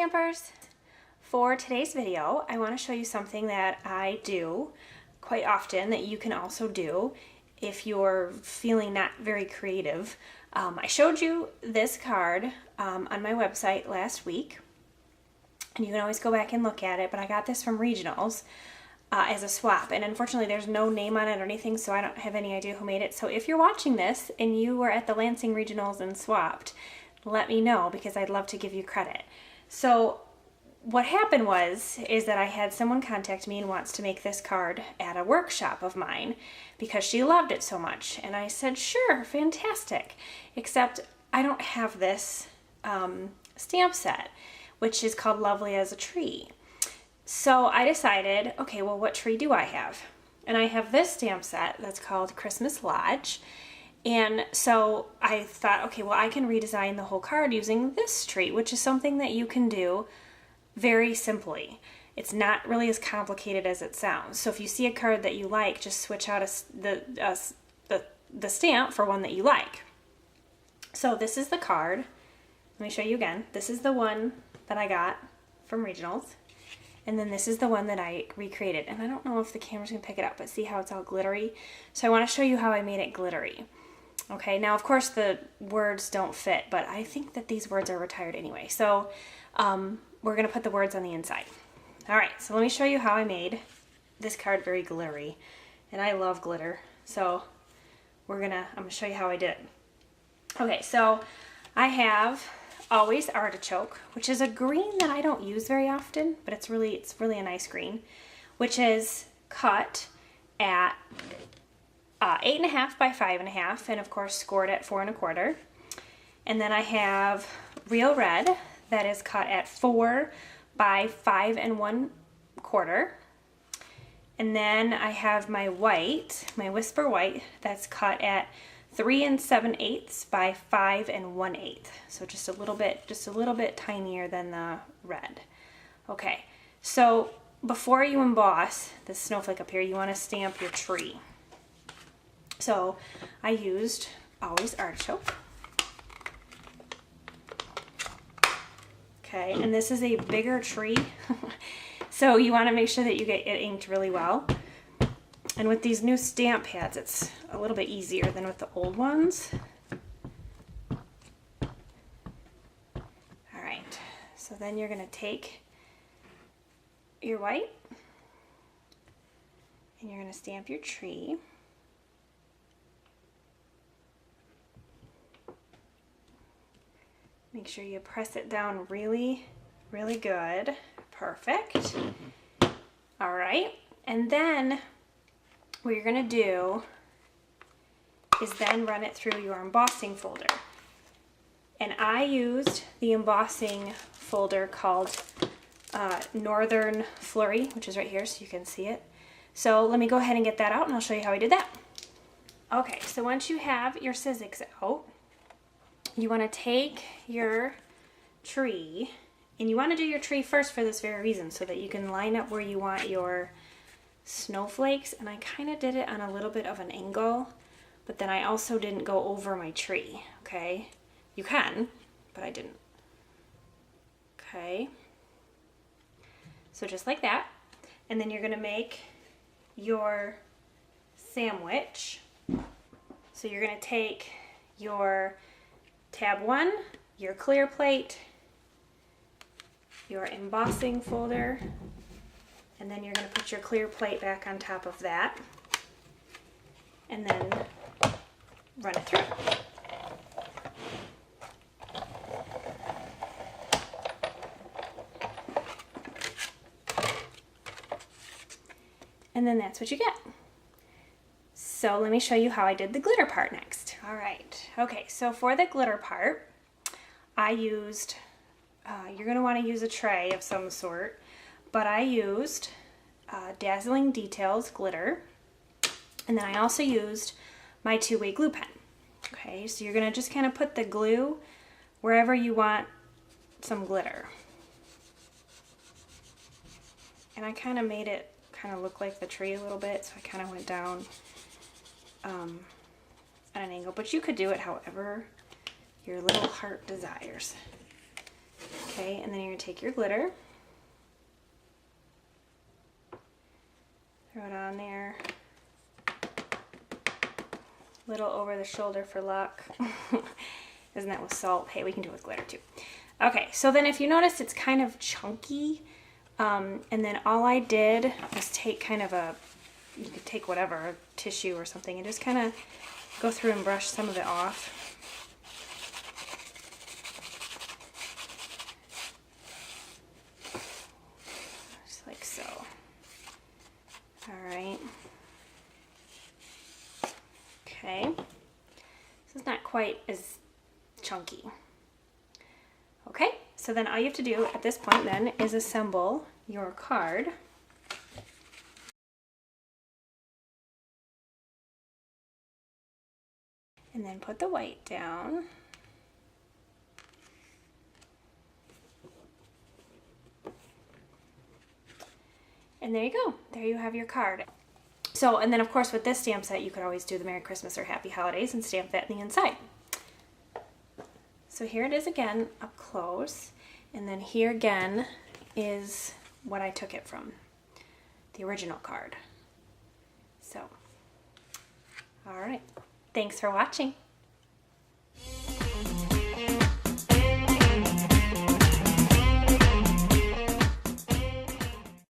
Stampers! For today's video, I want to show you something that I do quite often that you can also do if you're feeling not very creative. I showed you this card on my website last week, and you can always go back and look at it, but I got this from Regionals as a swap, and unfortunately there's no name on it or anything, so I don't have any idea who made it. So if you're watching this and you were at the Lansing Regionals and swapped, let me know because I'd love to give you credit. So what happened is that I had someone contact me and wants to make this card at a workshop of mine because she loved it so much. And I said, sure, fantastic. Except I don't have this stamp set, which is called Lovely as a Tree. So I decided, okay, well, what tree do I have? And I have this stamp set that's called Christmas Lodge. And so I thought, okay, well, I can redesign the whole card using this tree, which is something that you can do very simply. It's not really as complicated as it sounds. So if you see a card that you like, just switch out the stamp for one that you like. So this is the card. Let me show you again. This is the one that I got from Regionals. And then this is the one that I recreated. And I don't know if the camera's gonna pick it up, but see how it's all glittery? So I wanna show you how I made it glittery. Okay, now of course the words don't fit, but I think that these words are retired anyway. So we're gonna put the words on the inside. All right, so let me show you how I made this card very glittery. And I love glitter, so I'm gonna show you how I did it. Okay, so I have Always Artichoke, which is a green that I don't use very often, but it's really a nice green, which is cut at 8.5 by 5.5, and of course scored at 4 1/4. And then I have Real Red that is cut at 4 by 5 1/4. And then I have my white, my Whisper White, that's cut at 3 7/8 by 5 1/8. So just a little bit tinier than the red. Okay, so before you emboss this snowflake up here, you want to stamp your tree. So I used Always Artichoke. Okay, and this is a bigger tree, so you want to make sure that you get it inked really well. And with these new stamp pads, it's a little bit easier than with the old ones. All right, so then you're gonna take your white and you're gonna stamp your tree. Make sure you press it down really, really good. Perfect. All right, and then what you're gonna do is then run it through your embossing folder. And I used the embossing folder called Northern Flurry, which is right here so you can see it. So let me go ahead and get that out and I'll show you how I did that. Okay, so once you have your Sizzix out, you wanna take your tree, and you wanna do your tree first for this very reason, so that you can line up where you want your snowflakes. And I kind of did it on a little bit of an angle, but then I also didn't go over my tree. Okay, you can, but I didn't. Okay, so just like that. And then you're gonna make your sandwich. So you're gonna take your tab 1, your clear plate, your embossing folder, and then you're going to put your clear plate back on top of that, and then run it through. And then that's what you get. So let me show you how I did the glitter part next. All right, okay, so for the glitter part, I used, you're going to want to use a tray of some sort, but I used Dazzling Details glitter, and then I also used my 2-way glue pen. Okay, so you're going to just kind of put the glue wherever you want some glitter. And I kind of made it kind of look like the tree a little bit, so I kind of went down at an angle, but you could do it however your little heart desires. Okay, and then you're going to take your glitter, throw it on there, little over the shoulder for luck. Isn't that with salt? Hey, we can do it with glitter too. Okay, so then if you notice it's kind of chunky, and then all I did was take kind of you could take whatever, a tissue or something, and just kind of go through and brush some of it off. Just like so. All right. Okay. This is not quite as chunky. Okay, so then all you have to do at this point then is assemble your card. And then put the white down. And there you go. There you have your card. So, and then of course with this stamp set, you could always do the Merry Christmas or Happy Holidays and stamp that in the inside. So here it is again, up close. And then here again is what I took it from, the original card. So, all right. Thanks for watching.